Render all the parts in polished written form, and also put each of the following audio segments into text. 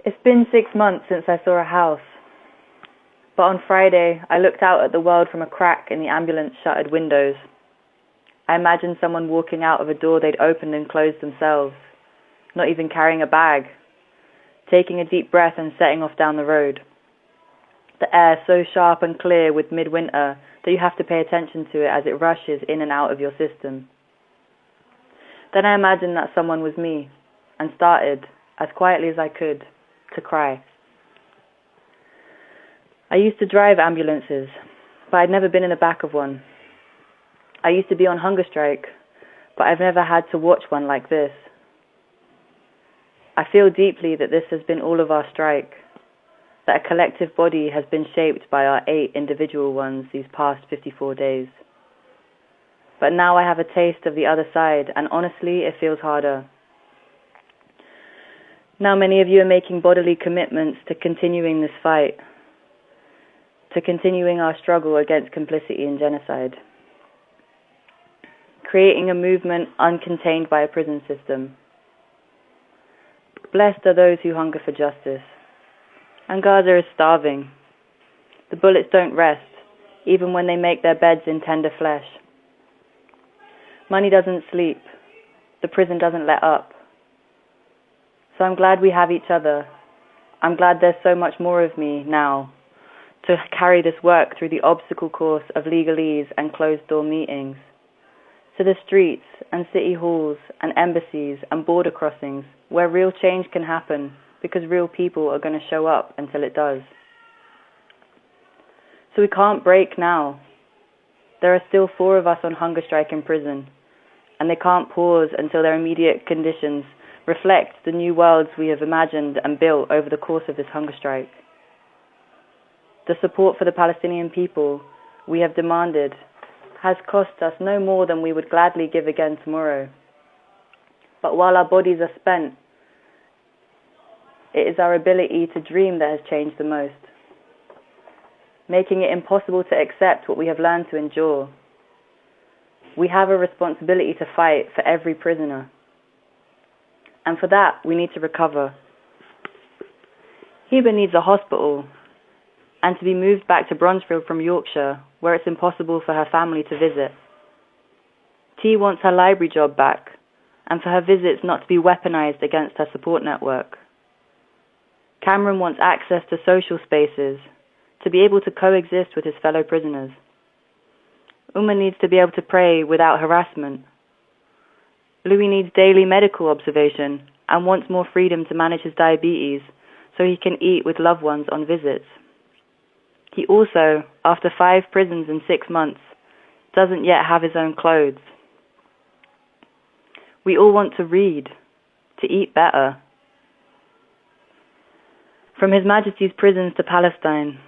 It's been 6 months since I saw a house, but on Friday I looked out at the world from a crack in the ambulance shuttered windows. I imagined someone walking out of a door they'd opened and closed themselves, not even carrying a bag, taking a deep breath and setting off down the road. The air so sharp and clear with midwinter that you have to pay attention to it as it rushes in and out of your system. Then I imagined that someone was me and started, as quietly as I could, to cry. I used to drive ambulances, but I'd never been in the back of one. I used to be on hunger strike, but I've never had to watch one like this. I feel deeply that this has been all of our strike, that a collective body has been shaped by our 8 individual ones these past 54 days. But now I have a taste of the other side, and honestly, it feels harder. Now many of you are making bodily commitments to continuing this fight, to continuing our struggle against complicity in genocide, creating a movement uncontained by a prison system. Blessed are those who hunger for justice. And Gaza is starving. The bullets don't rest, even when they make their beds in tender flesh. Money doesn't sleep. The prison doesn't let up. So I'm glad we have each other. I'm glad there's so much more of me now to carry this work through the obstacle course of legalese and closed-door meetings, to the streets and city halls and embassies and border crossings where real change can happen because real people are going to show up until it does. So we can't break now. There are still 4 of us on hunger strike in prison, and they can't pause until their immediate conditions reflect the new worlds we have imagined and built over the course of this hunger strike. The support for the Palestinian people we have demanded has cost us no more than we would gladly give again tomorrow. But while our bodies are spent, it is our ability to dream that has changed the most, making it impossible to accept what we have learned to endure. We have a responsibility to fight for every prisoner. And for that, we need to recover. Heba needs a hospital and to be moved back to Bronzefield from Yorkshire, where it's impossible for her family to visit. T wants her library job back and for her visits not to be weaponized against her support network. Cameron wants access to social spaces, to be able to coexist with his fellow prisoners. Uma needs to be able to pray without harassment. Louis needs daily medical observation and wants more freedom to manage his diabetes so he can eat with loved ones on visits. He also, after 5 prisons in 6 months, doesn't yet have his own clothes. We all want to read, to eat better. From His Majesty's prisons to Palestine,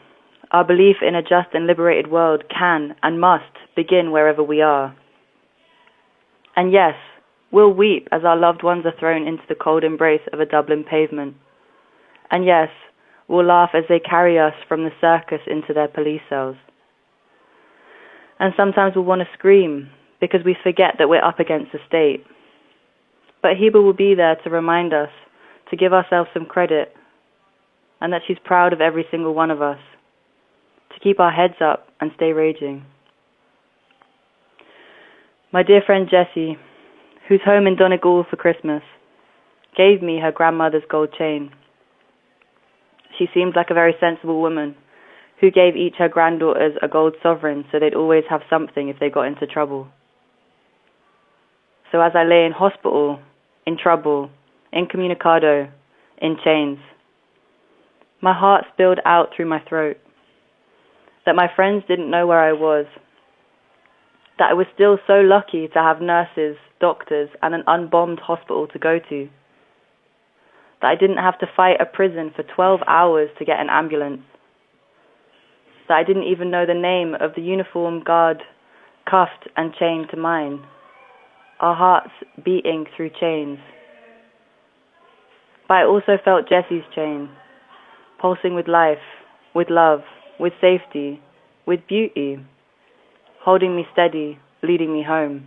our belief in a just and liberated world can and must begin wherever we are. And yes, we'll weep as our loved ones are thrown into the cold embrace of a Dublin pavement. And yes, we'll laugh as they carry us from the circus into their police cells. And sometimes we'll want to scream because we forget that we're up against the state. But Heba will be there to remind us, to give ourselves some credit, and that she's proud of every single one of us, to keep our heads up and stay raging. My dear friend Jessie, who's home in Donegal for Christmas, gave me her grandmother's gold chain. She seemed like a very sensible woman who gave each her granddaughters a gold sovereign so they'd always have something if they got into trouble. So as I lay in hospital, in trouble, incommunicado, in chains, my heart spilled out through my throat, that my friends didn't know where I was, that I was still so lucky to have nurses, doctors, and an unbombed hospital to go to, that I didn't have to fight a prison for 12 hours to get an ambulance, that I didn't even know the name of the uniformed guard cuffed and chained to mine, our hearts beating through chains. But I also felt Jessie's chain, pulsing with life, with love, with safety, with beauty, holding me steady, leading me home.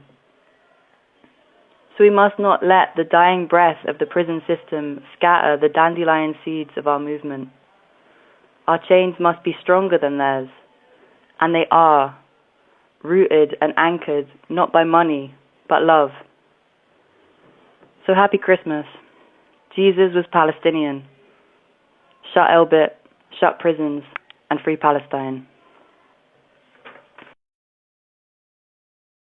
So we must not let the dying breath of the prison system scatter the dandelion seeds of our movement. Our chains must be stronger than theirs, and they are, rooted and anchored not by money, but love. So happy Christmas. Jesus was Palestinian. Shut Elbit, shut prisons, and free Palestine.